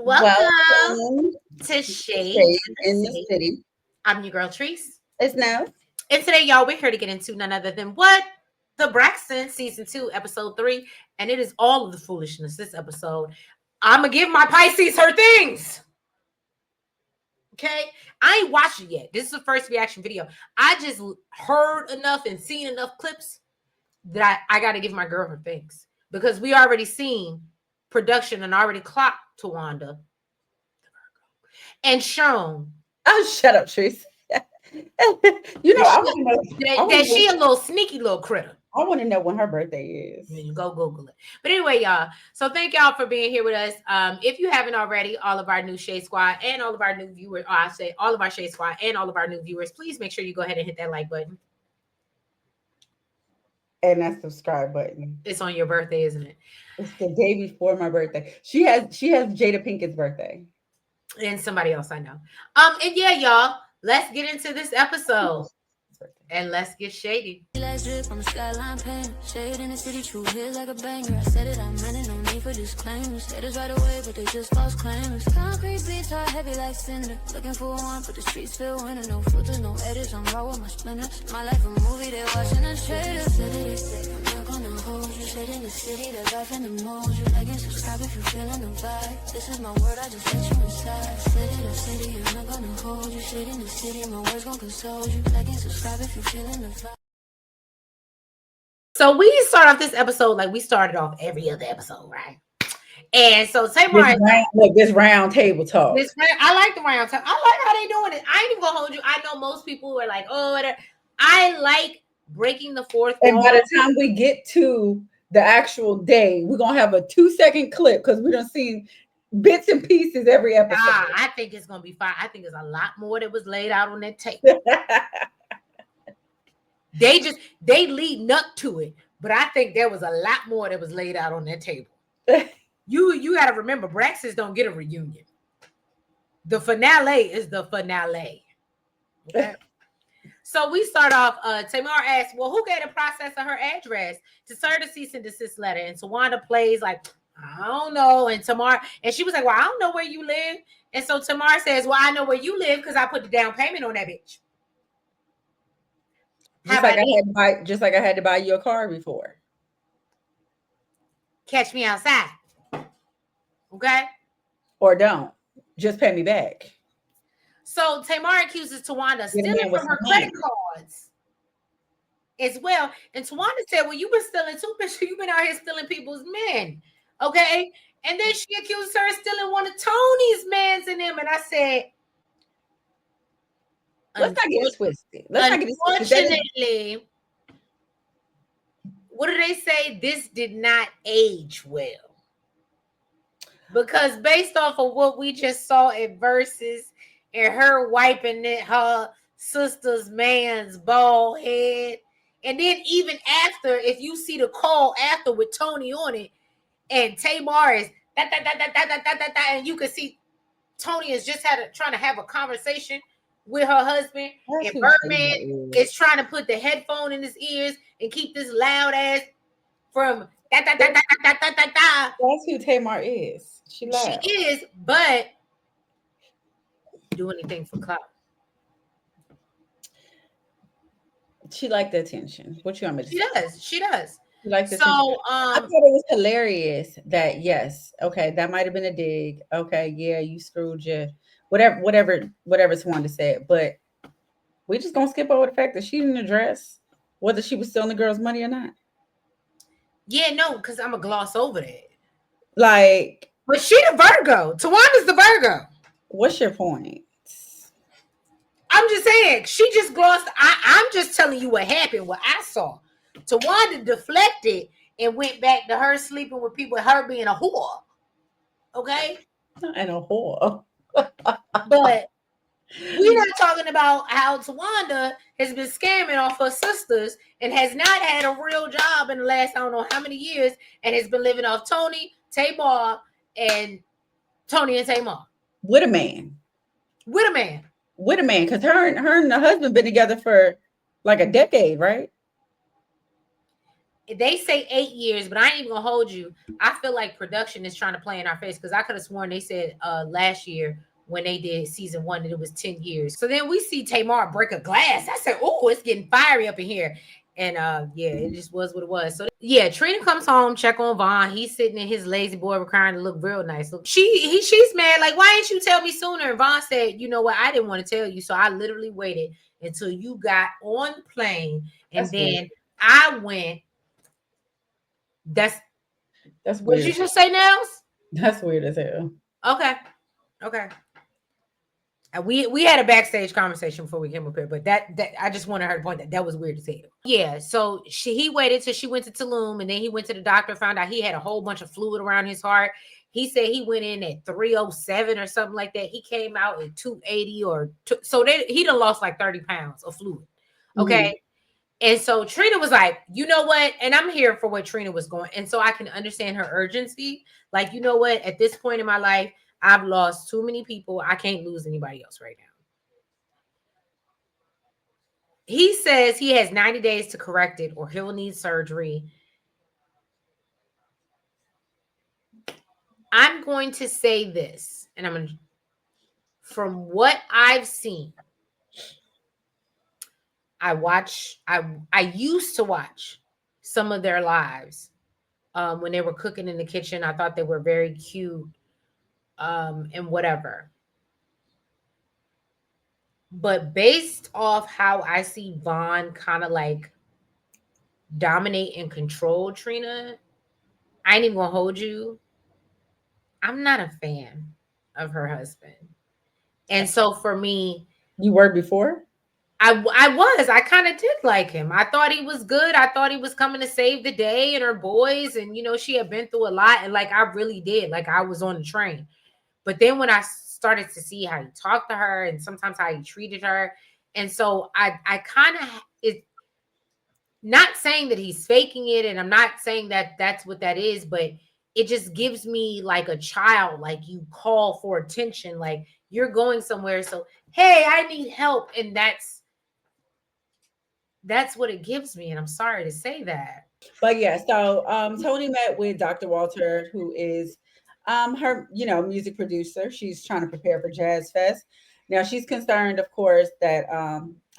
Welcome to Shade Shade in the in the City. City. I'm your girl Treese. It's now. And today, y'all, we're here to get into none other than what? The Braxtons, season 2, episode 3. And it is all of the foolishness this episode. I'm going to give my Pisces her things. Okay? I ain't watched it yet. This is the first reaction video. I just heard enough and seen enough clips that I got to give my girl her things. Because we already seen production and already clocked Tawanda and shown. Oh, shut up, Trace. You know, that she a little sneaky little critter. I want to know when her birthday is. You go Google it. But anyway, y'all. So thank y'all for being here with us. If you haven't already, all of our new Shade Squad and all of our new viewers, or I say all of our Shade Squad and all of our new viewers, please make sure you go ahead and hit that like button. And that subscribe button. It's on your birthday, isn't it? It's the day before my birthday. She has Jada Pinkett's birthday. And somebody else I know. And yeah, y'all, let's get into this episode. And let's get shady. From the skyline pain, shade in the city, true hit like a banger. I said it, I'm running, no need for disclaimers. Haters right away, but they just false claimers. Concrete beats are heavy like cinder. Looking for one, but the streets feel winter. No filters, no edits, I'm raw with my splinters. My life a movie, they're watching us trailers. I'm not gonna hold you. Shade in the city, the life in the mold. You like and subscribe if you're feeling the vibe. This is my word, I just let you inside. City, I'm not gonna hold you. Shade in the city, my words gon' console you. Like and subscribe if you're feeling the vibe. So we start off this episode like we started off every other episode, right? And so Tamar, this round table talk. I like the round table. I like how they doing it. I ain't even gonna hold you. I know most people are like, oh, whatever. I like breaking the fourth wall. And by the time we get to the actual day, we're gonna have a 2-second clip because we don't see bits and pieces every episode. I think it's gonna be fine. I think there's a lot more that was laid out on that table. They leading up to it, but I think there was a lot more that was laid out on that table. You got to remember, Braxtons don't get a reunion. The finale is the finale. Okay. So we start off. Tamar asks, "Well, who gave the process of her address to serve the cease and desist letter?" And Tawanda plays like, "I don't know." And Tamar, and she was like, "Well, I don't know where you live." And so Tamar says, "Well, I know where you live because I put the down payment on that bitch." Just like I had to buy you a car before. Catch me outside. Okay? Or don't. Just pay me back. So Tamar accuses Tawanda stealing from her credit cards as well. And Tawanda said, well, you've been stealing too, bitch. You've been out here stealing people's men. Okay? And then she accuses her of stealing one of Tony's mans in them. And I said, let's not get it twisted. Unfortunately, what do they say? This did not age well. Because based off of what we just saw in Versus and her wiping her sister's man's bald head. And then even after, if you see the call after with Tony on it, and Tamar is and you can see Tony is just trying to have a conversation with her husband, and Birdman is trying to put the headphone in his ears and keep this loud ass from That's who Tamar is. She is, but do anything for clout. She liked the attention. What you want me to say? She does. She liked the attention. I thought it was hilarious that yes, okay, that might have been a dig. Okay, yeah, you screwed you. Whatever someone to say it, but we just gonna skip over the fact that she didn't address whether she was stealing the girl's money or not. Yeah, no, because I'm gonna gloss over that. Like, but she the Virgo. Tawanda's the Virgo. What's your point? I'm just saying, she just glossed. I'm just telling you what happened, what I saw. Tawanda deflected and went back to her sleeping with people, her being a whore. Okay? And a whore. But we're not talking about how Tawanda has been scamming off her sisters and has not had a real job in the last I don't know how many years and has been living off Tony, Tamar, and Tony and Tamar. With a man. Because her and the husband been together for like a decade, right? They say 8 years, but I ain't even gonna hold you. I feel like production is trying to play in our face because I could have sworn they said last year when they did season 1 that it was 10 years. So then we see Tamar break a glass. I said, oh, it's getting fiery up in here. And yeah, it just was what it was. So yeah, Trina comes home, check on Vaughn. He's sitting in his lazy boy recliner to look real nice. Look, she's mad, like, why didn't you tell me sooner? And Vaughn said, you know what, I didn't want to tell you, so I literally waited until you got on the plane, and then weird. I went. That's weird. What you just say, Nels? That's weird as hell. Okay. And we had a backstage conversation before we came up here, but that I just wanted her to point that was weird as hell. Yeah, so he waited till she went to Tulum, and then he went to the doctor, found out he had a whole bunch of fluid around his heart. He said he went in at 307 or something like that. He came out at 280 so he done lost like 30 pounds of fluid. Okay. Mm-hmm. And so Trina was like, you know what? And I'm here for what Trina was going. And so I can understand her urgency. Like, you know what? At this point in my life, I've lost too many people. I can't lose anybody else right now. He says he has 90 days to correct it or he'll need surgery. I'm going to say this, and from what I've seen, I used to watch some of their lives when they were cooking in the kitchen. I thought they were very cute and whatever. But based off how I see Vaughn kind of like dominate and control Trina, I ain't even gonna hold you. I'm not a fan of her husband. And so for me, you were before? I kind of did like him. I thought he was good. I thought he was coming to save the day and her boys. And, you know, she had been through a lot. And like, I really did. Like, I was on the train. But then when I started to see how he talked to her and sometimes how he treated her. And so I kind of, it, not saying that he's faking it. And I'm not saying that that's what that is, but it just gives me like a child, like you call for attention, like you're going somewhere. So, hey, I need help. And that's what it gives me. And I'm sorry to say that. But yeah, so Toni met with Dr. Walter, who is her, music producer. She's trying to prepare for Jazz Fest. Now she's concerned, of course, that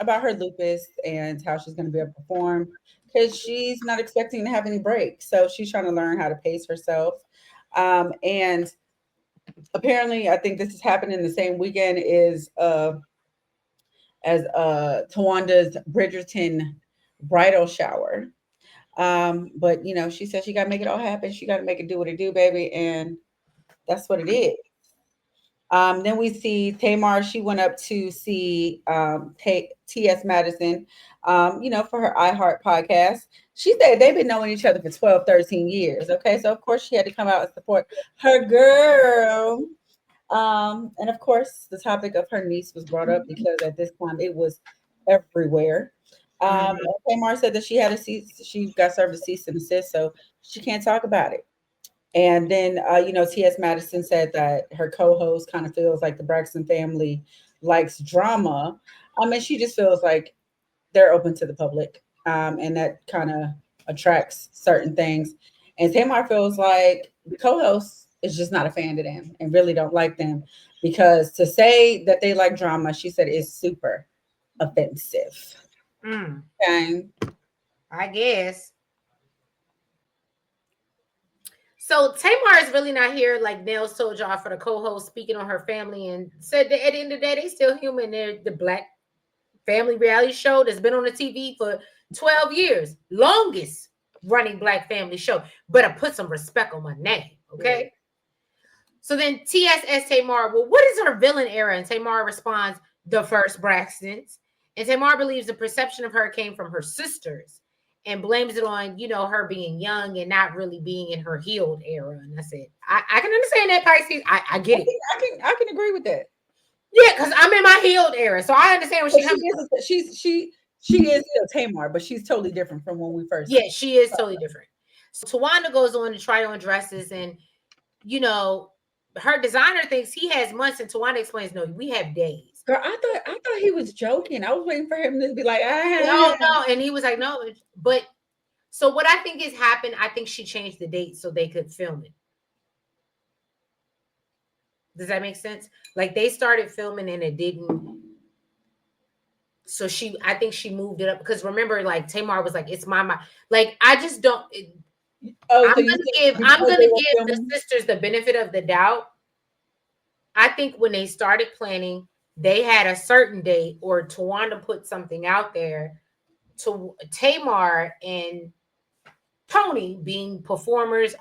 about her lupus and how she's going to be able to perform because she's not expecting to have any breaks. So she's trying to learn how to pace herself. And apparently, I think this is happening the same weekend as Tawanda's Bridgerton bridal shower. But she said she got to make it all happen. She got to make it do what it do, baby. And that's what it is. Then we see Tamar. She went up to see T.S. Madison, for her iHeart podcast. She said they've been knowing each other for 12, 13 years. Okay. So of course she had to come out and support her girl. And of course the topic of her niece was brought up because at this time it was everywhere. Tamar said that she got served a cease and desist, so she can't talk about it. And then, T.S. Madison said that her co-host kind of feels like the Braxton family likes drama. She just feels like they're open to the public, and that kind of attracts certain things. And Tamar feels like the co-host is just not a fan of them and really don't like them because to say that they like drama, she said, is super offensive. Okay. I guess. So Tamar is really not here, like Nels told y'all, for the co-host speaking on her family and said that at the end of the day, they still human. They're the Black family reality show that's been on the TV for 12 years. Longest running Black family show. Better put some respect on my name, okay? Yeah. So then TS asks Tamar, well, what is her villain era? And Tamar responds, the first Braxtons. And Tamar believes the perception of her came from her sisters and blames it on, her being young and not really being in her healed era. And I said, I can understand that, Pisces. I get it. I can agree with that. Yeah, because I'm in my healed era. So I understand what she's She is still Tamar, but she's totally different from when we first. Yeah, she is totally different. So Tawanda goes on to try on dresses and, her designer thinks he has months and Tawanda explains, no, we have days. Girl, I thought he was joking. I was waiting for him to be like, no. And he was like, no. But So what I think has happened, I think she changed the date so they could film it. Does that make sense? Like they started filming and it didn't. So I think she moved it up because remember, like Tamar was like, "It's my." Like I just don't. Oh, I'm so you gonna think give. I'm because gonna they were give the filming? sisters the benefit of the doubt. I think when they started planning, they had a certain date, or Tawanda put something out there to Tamar and Tony being performers,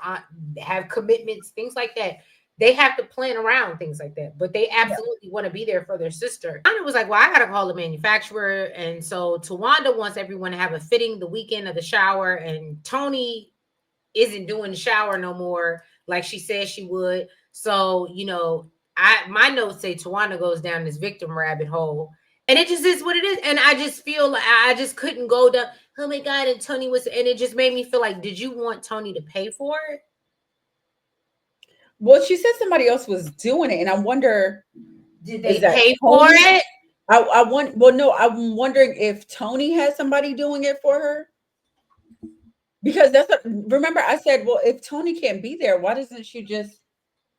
have commitments, things like that. They have to plan around things like that, but they Yeah. absolutely want to be there for their sister. Tawanda was like, "Well, I gotta call the manufacturer," and so Tawanda wants everyone to have a fitting the weekend of the shower, and Tony isn't doing the shower no more like she said she would. So my notes say Tawanda goes down this victim rabbit hole, and it just is what it is. And I just feel like I just couldn't go down. Oh my god! And Tony was, and it just made me feel like, did you want Tony to pay for it? Well, she said somebody else was doing it, and I wonder, Did is they that pay for Tony? it? I want. Well, no, I'm wondering if Tony has somebody doing it for her. Because that's what, remember I said, well, if Tony can't be there, why doesn't she just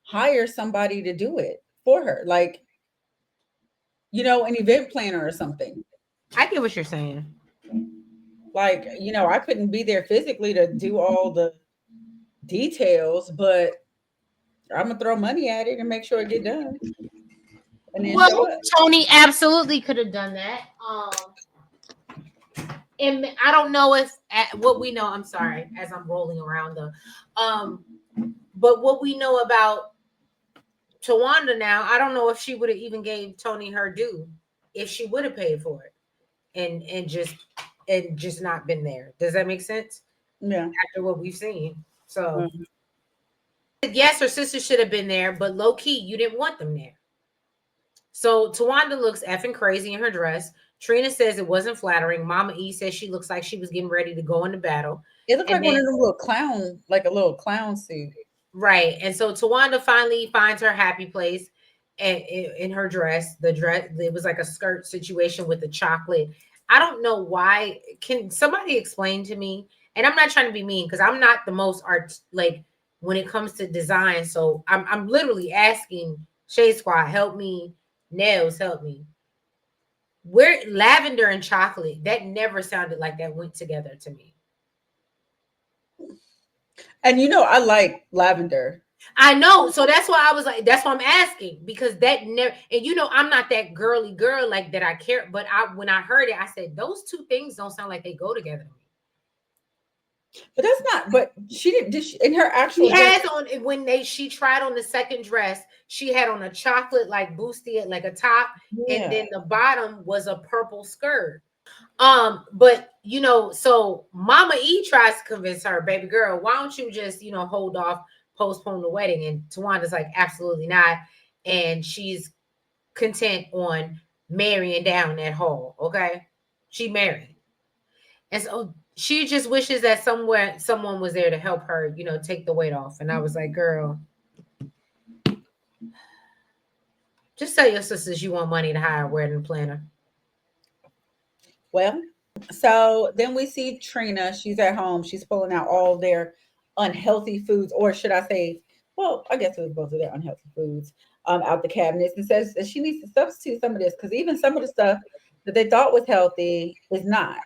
hire somebody to do it for her? Like, an event planner or something. I get what you're saying. Like, I couldn't be there physically to do all the details, but I'm gonna throw money at it and make sure it get done and then show Well, up. Tony absolutely could have done that. And I don't know if what we know. I'm sorry, as I'm rolling around um, but what we know about Tawanda now, I don't know if she would have even gave Tony her due if she would have paid for it and just not been there. Does that make sense? Yeah. After what we've seen, so Mhm. yes, her sister should have been there, but low key, you didn't want them there. So Tawanda looks effing crazy in her dress. Trina says it wasn't flattering. Mama E says she looks like she was getting ready to go into battle. It looked And like one then, of them little clown, like a little clown suit. right. And so Tawanda finally finds her happy place and in her dress. The dress, it was like a skirt situation with the chocolate. I don't know why. Can somebody explain to me? And I'm not trying to be mean because I'm not the most art like when it comes to design. So I'm literally asking Shade Squad, help me, Nails, help me. Where lavender and chocolate, that never sounded like that went together to me. And I like lavender. I know, so that's why I was like, that's why I'm asking because that never. And I'm not that girly girl like that. I care, but when I heard it, I said those two things don't sound like they go together to me. But that's not. But she didn't. Did she, in her She actual dress? has on when she tried on the second dress, she had on a chocolate like bustier, like a top, and Yeah. then the bottom was a purple skirt. But so Mama E tries to convince her, baby girl, why don't you just hold off, postpone the wedding? And Tawanda's like, absolutely not. And she's content on marrying down that hall. Okay. She married. And so she just wishes that somewhere someone was there to help her, take the weight off. And I was like, girl, just tell your sisters you want money to hire a wedding planner. Well, so then we see Trina. She's at home. She's pulling out all their unhealthy foods, or should I say, well, I guess it was both of their unhealthy foods, out the cabinets, and says that she needs to substitute some of this because even some of the stuff that they thought was healthy is not.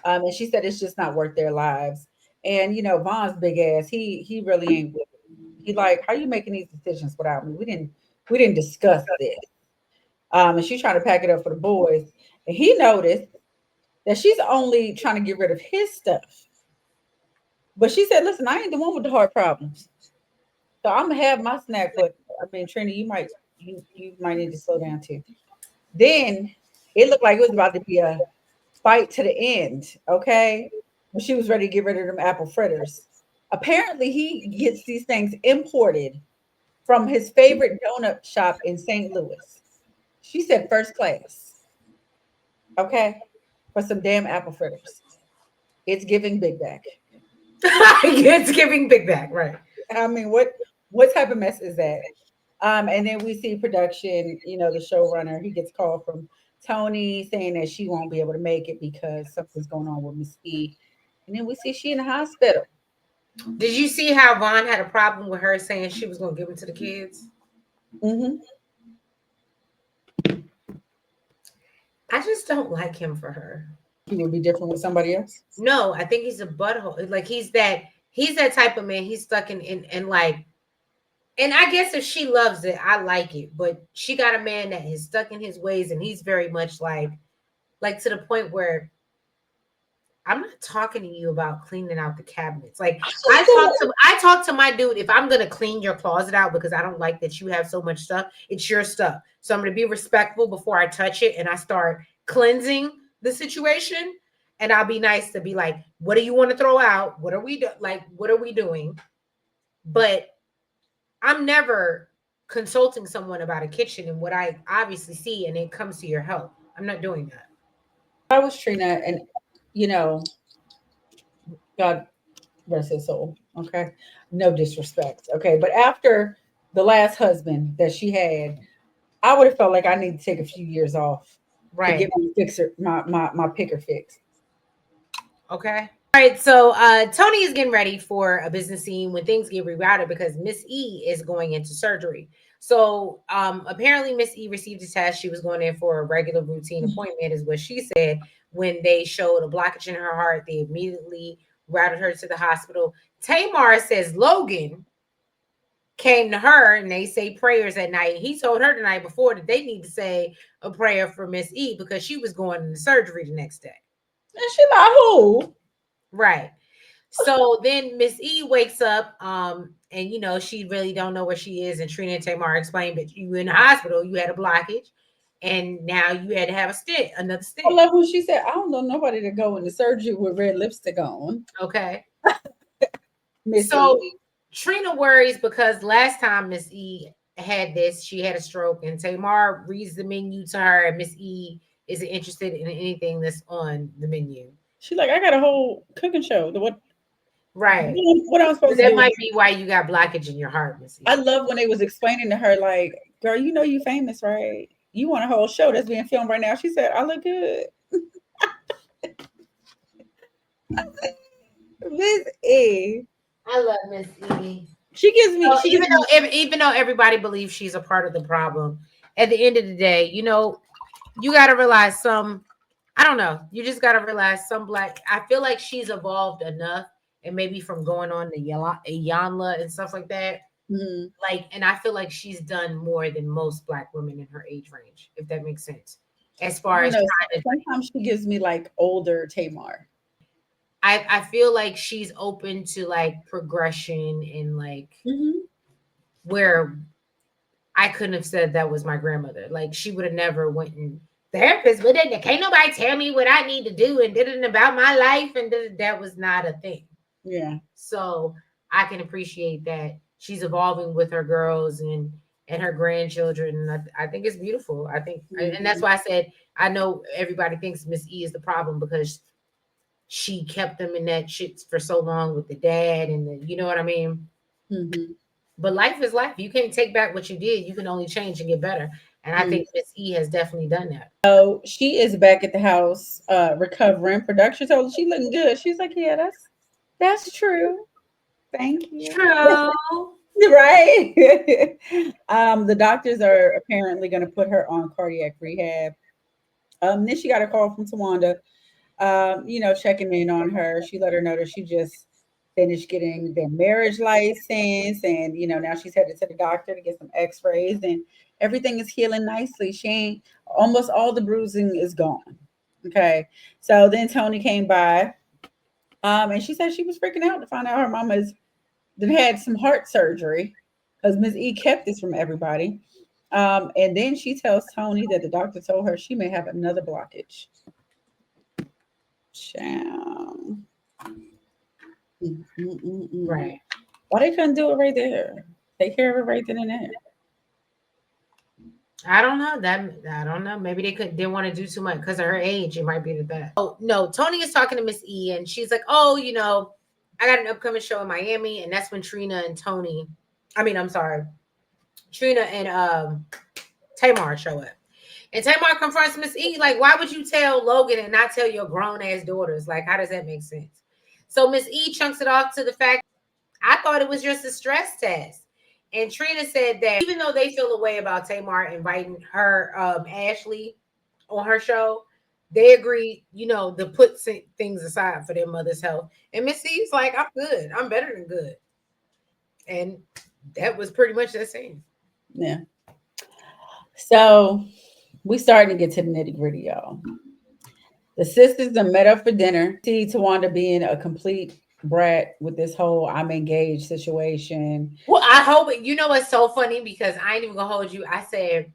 And she said it's just not worth their lives. And Vaughn's big ass, he really ain't with it. He like, how you making these decisions without me? We didn't discuss this. And she's trying to pack it up for the boys. And he noticed that she's only trying to get rid of his stuff. But she said, listen, I ain't the one with the heart problems. So I'm gonna have my snack, but I mean, Trina, you might need to slow down too. Then it looked like it was about to be a fight to the end, okay? When she was ready to get rid of them apple fritters. Apparently, he gets these things imported from his favorite donut shop in St. Louis. She said first class, okay, for some damn apple fritters. It's giving big back. It's giving big back, right? I mean, what type of mess is that? And then we see production, the showrunner, he gets called from Tony saying that she won't be able to make it because something's going on with Miss E. And then we see she in the hospital. Did you see how Vaughn had a problem with her saying she was going to give them to the kids? Mm-hmm. I just don't like him for her. He would be different with somebody else. No, I think he's a butthole. Like he's that type of man. He's stuck in like, and I guess if she loves it, I like it. But she got a man that is stuck in his ways, and he's very much like to the point where I'm not talking to you about cleaning out the cabinets. Like I talk to my dude, if I'm gonna clean your closet out because I don't like that you have so much stuff, it's your stuff. So I'm gonna be respectful before I touch it and I start cleansing the situation. And I'll be nice to be like, what do you want to throw out? What are we what are we doing? But I'm never consulting someone about a kitchen and what I obviously see and it comes to your help. I'm not doing that. I was Trina, and you know, God rest his soul. Okay, no disrespect. Okay, but after the last husband that she had, I would have felt like I need to take a few years off to Right. get my picker fixed. Okay. All right. So Tony is getting ready for a business scene when things get rerouted because Miss E is going into surgery. So apparently Miss E received a test. She was going in for a regular routine appointment, is what she said. When they showed a blockage in her heart, they immediately routed her to the hospital. Tamar says Logan came to her and they say prayers at night. He told her the night before that they need to say a prayer for Miss E because she was going into surgery the next day. And she like, who? Right. So then Miss E wakes up, and you know, she really don't know where she is. And Trina and Tamar explained that you were in the hospital, you had a blockage, and now you had to have another I stent. love when she said, I don't know nobody to go into surgery with red lipstick on. Okay. Miss So E. Trina worries because last time Miss E had this, she had a stroke, and Tamar reads the menu to her, and Miss E isn't interested in anything that's on the menu. She's like, I got a whole cooking show. What Right. what I'm supposed But to that do? might be why you got blockage in your heart, Miss E. I love when they was explaining to her, like, girl, you know you famous, right? You want a whole show that's being filmed right now. She said, I look good. Miss E. I love Miss E. She gives me, So even though everybody believes she's a part of the problem, at the end of the day, you know, you got to realize I don't know, you just got to realize some black. I feel like she's evolved enough, and maybe from going on the Yanla and stuff like that. Mhm. Like, and I feel like she's done more than most black women in her age range, if that makes sense. As far as sometimes she gives me like older Tamar. I feel like she's open to like progression and like where I couldn't have said that was my grandmother. Like she would have never went and therapist, but then can't nobody tell me what I need to do and did it about my life, and that was not a thing. Yeah. So I can appreciate that she's evolving with her girls and her grandchildren. And I think it's beautiful. I think, and that's why I said I know everybody thinks Miss E is the problem because she kept them in that shit for so long with the dad and you know what I mean. But life is life. You can't take back what you did. You can only change and get better. And I think Miss E has definitely done that. So she is back at the house, recovering. Production told her she looking good. She's like, yeah, that's true. Thank you. True. Right. The doctors are apparently going to put her on cardiac rehab. Then she got a call from Tawanda, you know, checking in on her. She let her know that she just finished getting their marriage license, and you know, now she's headed to the doctor to get some x-rays, and everything is healing nicely. She ain't, almost all the bruising is gone. Okay. So then Tony came by, and she said she was freaking out to find out her mama's had some heart surgery because Miss E kept this from everybody. And then she tells Tony that the doctor told her she may have another blockage. Right. Why they couldn't do it right there? Take care of it right then and there. I don't know. I don't know. Maybe they didn't want to do too much because of her age. It might be that. Oh no, Tony is talking to Miss E, and she's like, "Oh, you know, I got an upcoming show in Miami," and that's when Trina and Tamar show up. And Tamar confronts Miss E, like, why would you tell Logan and not tell your grown ass daughters? Like, how does that make sense? So Miss E chunks it off to the fact, I thought it was just a stress test. And Trina said that even though they feel a way about Tamar inviting her, Ashley, on her show, they agreed, to put things aside for their mother's health. And Miss E's like, I'm good. I'm better than good. And that was pretty much the same. Yeah. So we starting to get to the nitty gritty, y'all. The sisters are met up for dinner. See Tawanda being a complete brat with this whole I'm engaged situation. Well, I hope what's so funny, because I ain't even gonna hold you. I said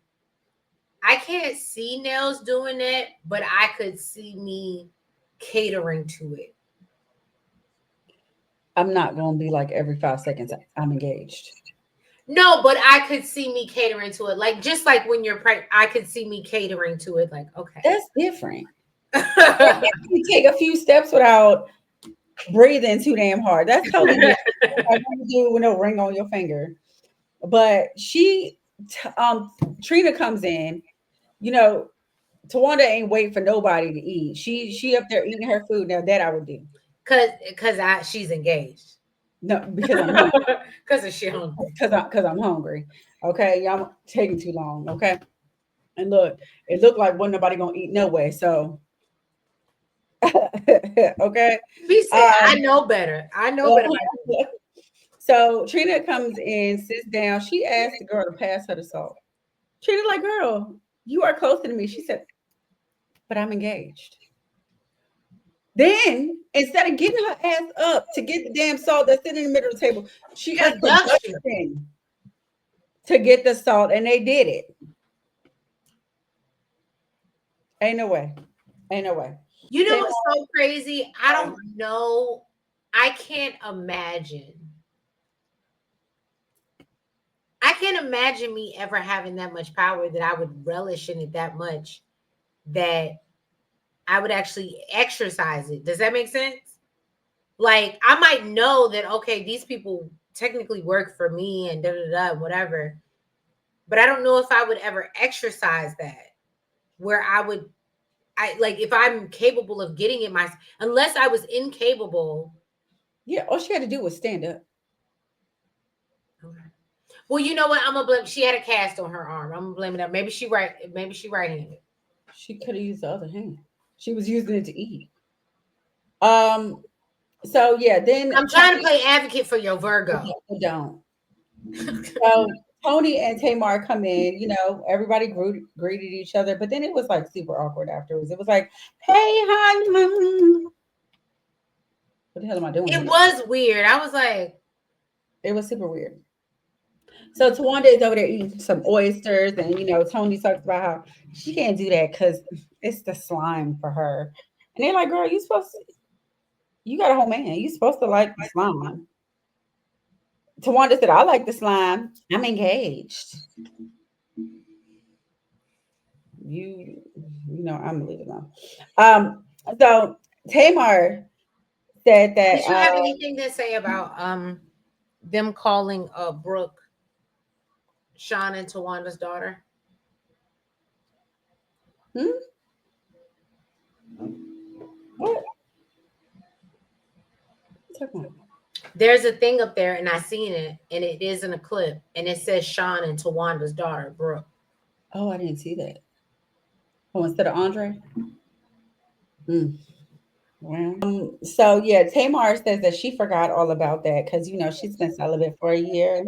I can't see Nels doing that, but I could see me catering to it. I'm not gonna be like every 5 seconds I'm engaged. No, but I could see me catering to it. Like, just like when you're pregnant, I could see me catering to it. Like, okay. That's different. You take a few steps without breathing too damn hard. That's totally different. I want to do with no ring on your finger. But Trina comes in, Tawanda ain't waiting for nobody to eat. She up there eating her food. Now that I would do. Cause she's engaged. No, because I'm hungry. Because she hungry. Because I'm hungry. Okay, y'all taking too long. Okay, and look, it looked like wasn't nobody gonna eat no way. So, okay. He said, "I know better. I know better." So Trina comes in, sits down. She asked the girl to pass her the salt. Trina like, girl, you are closer to me. She said, but I'm engaged. Then, instead of getting her ass up to get the damn salt that's sitting in the middle of the table, she asked production to get the salt, and they did it. Ain't no way. Ain't no way. You know what's so crazy? I don't know. I can't imagine. I can't imagine me ever having that much power that I would relish in it that much that I would actually exercise it. Does that make sense? Like, I might know that, okay, these people technically work for me and whatever. But I don't know if I would ever exercise that, where like, if I'm capable of getting it myself, unless I was incapable. Yeah, all she had to do was stand up. Okay. Well, you know what? I'm gonna blame. She had a cast on her arm. I'm gonna blame it up. Maybe she right-handed. She could have used the other hand. She was using it to eat. So yeah, then I'm trying to play advocate for your Virgo. Don't. So Tony and Tamar come in, everybody greeted each other, but then it was like super awkward afterwards. It was like, hey, hi. What the hell am I doing? It was weird. I was like, it was super weird. So Tawanda is over there eating some oysters, and Tony talks about how she can't do that because it's the slime for her. And they're like, girl, you got a whole man. You're supposed to like the slime. Tawanda said, I like the slime. I'm engaged. I'm gonna leave it alone. So Tamar said that. Did you have anything to say about them calling Brooke Sean and Tawanda's daughter? What? There's a thing up there, and I seen it, and it is in a clip, and it says Sean and Tawanda's daughter, Brooke. Oh, I didn't see that. Oh, instead of Andre? Well, so yeah, Tamar says that she forgot all about that because she's been celibate for a year.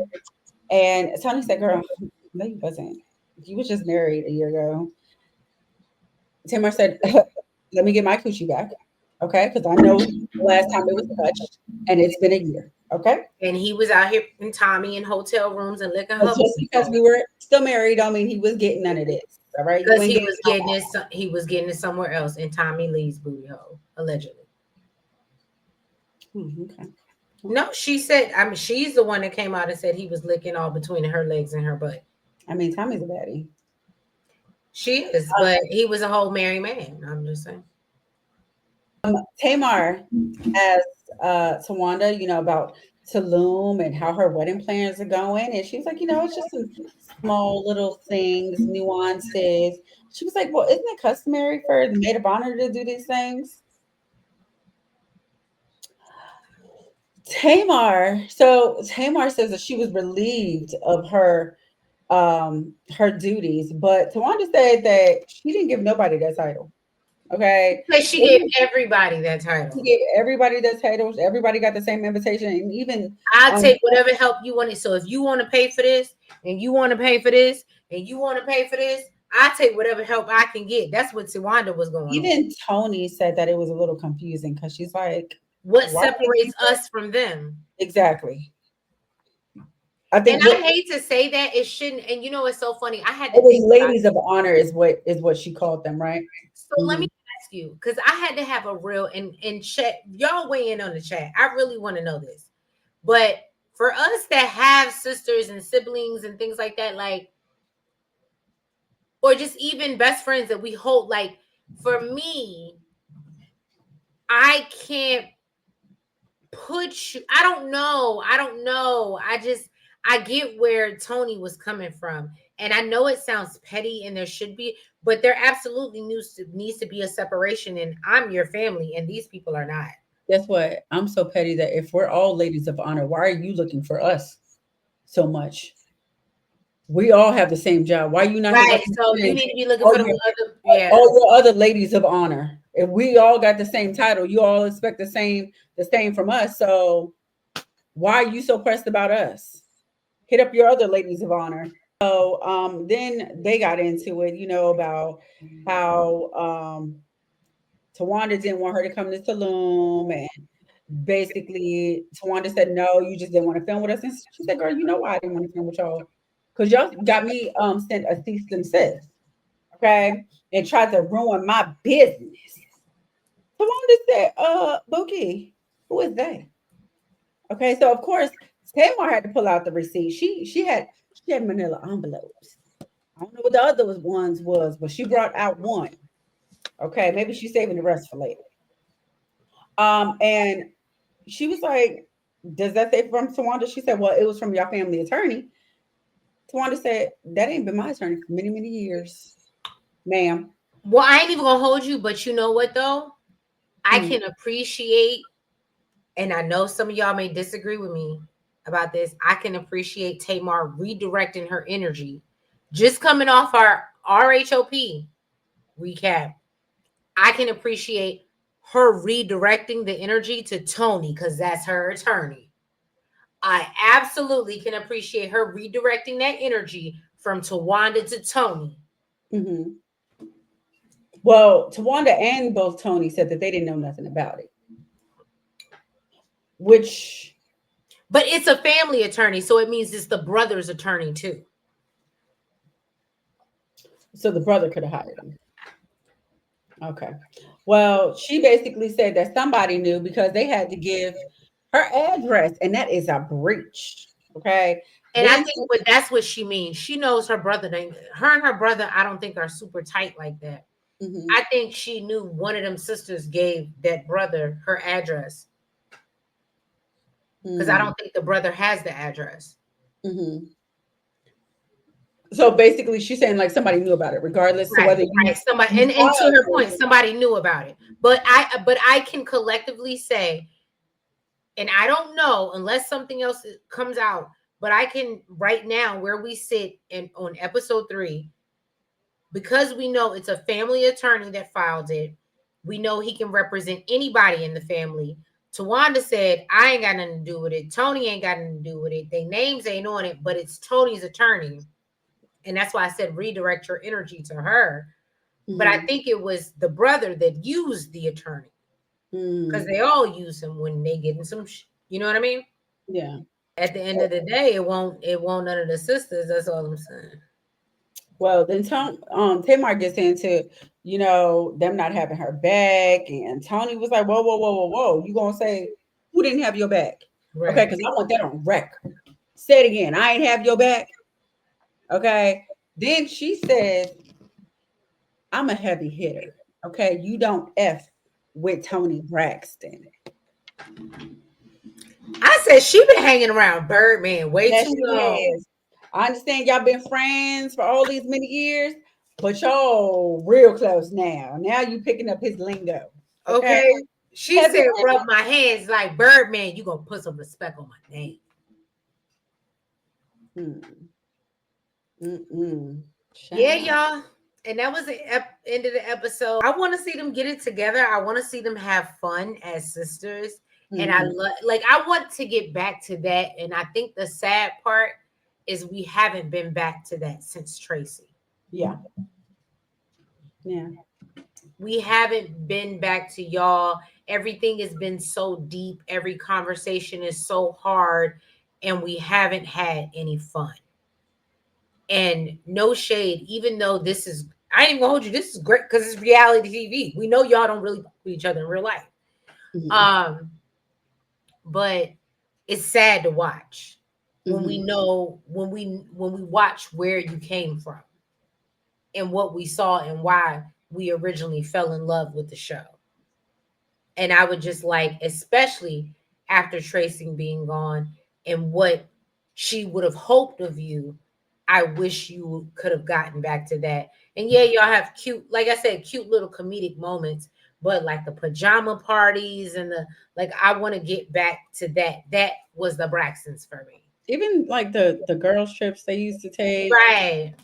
And Tony said, girl, no, you wasn't. You was just married a year ago. Tamar said, let me get my coochie back. Okay, because I know the last time it was touched, and it's been a year. Okay, and he was out here in Tommy in hotel rooms and licking her. Just because we were still married, don't mean he was getting none of this. All right, because he was getting it somewhere else in Tommy Lee's booty hole, allegedly. Okay. No, she said. I mean, she's the one that came out and said he was licking all between her legs and her butt. I mean, Tommy's a baddie. She is, but he was a whole married man. I'm just saying. Tamar asked Tawanda, about Tulum and how her wedding plans are going. And she was like, it's just some small little things, nuances. She was like, well, isn't it customary for the maid of honor to do these things? Tamar. So Tamar says that she was relieved of her duties, but Tawanda said that she didn't give nobody that title. Okay. Because she gave everybody that She title. gave everybody that titles. Everybody got the same invitation, and even I'll um, take whatever help you want it. So if you want to pay for this, and you want to pay for this, and you want to pay for this, I take whatever help I can get. That's what Tawanda was going on. even Tony said that it was a little confusing because she's like, What "Why can't separates you say-" us from them? exactly? I And think I what hate to say that it shouldn't. And you know, it's so funny. I had it to was think about ladies of honor is what she called them, right? it. So let Mhm. me ask you, because I had to have a real and chat. Y'all weigh in on the chat. I really want to know this. But for us that have sisters and siblings and things like that, like, or just even best friends that we hold, like, for me, I can't put you, I don't know. I get where Tony was coming from. And I know it sounds petty and there should be, but there absolutely needs to be a separation. And I'm your family, and these people are not. Guess what? I'm so petty that if we're all ladies of honor, why are you looking for us so much? We all have the same job. Why are you not Right. So you representing need to be looking all for the your other, yeah. all your other ladies of honor? If we all got the same title, you all expect the same from us. So why are you so pressed about us? Hit up your other ladies of honor. So then they got into it, about how Tawanda didn't want her to come to Tulum, and basically Tawanda said, no, you just didn't want to film with us. And she said, girl, you know why I didn't want to film with y'all? Because y'all got me sent a cease and desist, okay? And tried to ruin my business. Tawanda said, Bookie, who is they? Okay, so of course Tamar had to pull out the receipt. She had manila envelopes. I don't know what the other ones was, but she brought out one. Okay, maybe she's saving the rest for later. And she was like, does that say from Tawanda? She said, well, it was from your family attorney. Tawanda said, that ain't been my attorney for many, many years, ma'am. Well, I ain't even gonna hold you, but you know what though? I Hmm. can appreciate, and I know some of y'all may disagree with me about this. I can appreciate Tamar redirecting her energy. Just coming off our RHOP recap, I can appreciate her redirecting the energy to Tony because that's her attorney. I absolutely can appreciate her redirecting that energy from Tawanda to Tony. Hmm. Well, Tawanda and both Tony said that they didn't know nothing about it, which, But it's a family attorney, so it means it's the brother's attorney too. so the brother could have hired him. Okay. Well, she basically said that somebody knew because they had to give her address, and that is a breach. Okay. And I Then, think that's what she means. She knows her brother. Her and her brother, I don't think are super tight like that. mhm, I think she knew one of them sisters gave that brother her address because I mm, don't think the brother has the address. mhm. So basically, she's saying like somebody knew about it, regardless to Right, whether you right. Somebody, you and to filed her for point, it. somebody knew about it. But I can collectively say, and I don't know unless something else comes out, but I can right now where we sit in on episode 3, because we know it's a family attorney that filed it. We know he can represent anybody in the family. Tawanda said, I ain't got nothing to do with it. Tony ain't got nothing to do with it. Their names ain't on it, but it's Tony's attorney. And that's why I said redirect your energy to her. But I Mhm, think it was the brother that used the attorney because mm, they all use him when they get in some, you know what I mean? yeah. At the end of the day, it won't none of the sisters. That's all I'm saying. Well, then Tamar gets into, them not having her back, and Tony was like, "Whoa, whoa, whoa, whoa, whoa! You gonna say who didn't have your back? Okay, Right. because I want that on record. Say it again. I ain't have your back. Okay." Then she says, "I'm a heavy hitter. Okay, you don't f with Tony Braxton." I said she been hanging around Birdman way Yes, too she long. has. I understand y'all been friends for all these many years, but y'all real close now. Now you picking up his lingo. Okay. Okay. She said, rub my hands like Birdman. You gonna put some respect on my name. Yeah, y'all. And that was the end of the episode. I want to see them get it together. I want to see them have fun as sisters. And I I want to get back to that. And I think the sad part is we haven't been back to that since Tracy. Yeah. We haven't been back to y'all. Everything has been so deep. Every conversation is so hard. And we haven't had any fun. And no shade, even though this is, I ain't even gonna hold you, this is great because it's reality TV. We know y'all don't really fuck with each other in real life. But it's sad to watch when we know, when we watch where you came from and what we saw and why we originally fell in love with the show. And I would just like, especially after Tracy being gone and what she would have hoped of you, I wish you could have gotten back to that. And yeah, y'all have cute, like I said, cute little comedic moments, but like the pajama parties and the, like, I want to get back to that. That was the Braxtons for me. Even like the girls trips they used to take. Right.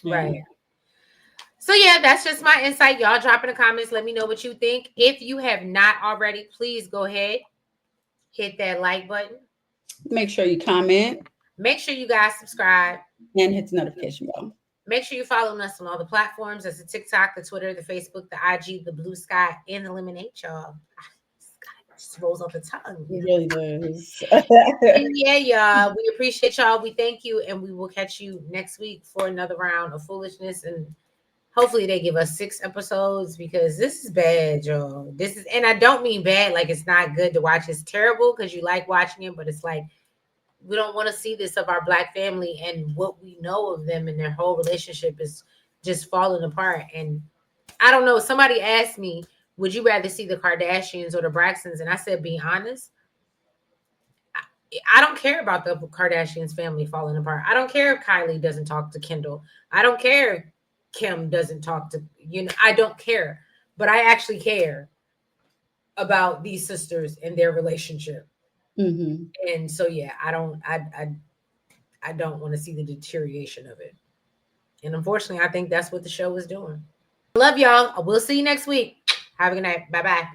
Right. So yeah, that's just my insight. Y'all drop in the comments. Let me know what you think. If you have not already, please go ahead, hit that like button. Make sure you comment. Make sure you guys subscribe. And hit the notification bell. Make sure you're following us on all the platforms. That's the TikTok, the Twitter, the Facebook, the IG, the Blue Sky, and the Lemonade, y'all. It just rolls off the tongue. It really does. Yeah, y'all. We appreciate y'all. We thank you. And we will catch you next week for another round of foolishness. And hopefully they give us 6 episodes because this is bad, y'all. This is, and I don't mean bad like it's not good to watch. It's terrible because you like watching it, but it's like, we don't want to see this of our Black family, and what we know of them and their whole relationship is just falling apart. And I don't know. Somebody asked me, would you rather see the Kardashians or the Braxtons? And I said, be honest, I don't care about the Kardashians family falling apart. I don't care if Kylie doesn't talk to Kendall. I don't care if Kim doesn't talk to, I don't care. But I actually care about these sisters and their relationship. And so yeah, I don't want to see the deterioration of it. And unfortunately, I think that's what the show is doing. Love y'all. We'll see you next week. Have a good night. Bye-bye.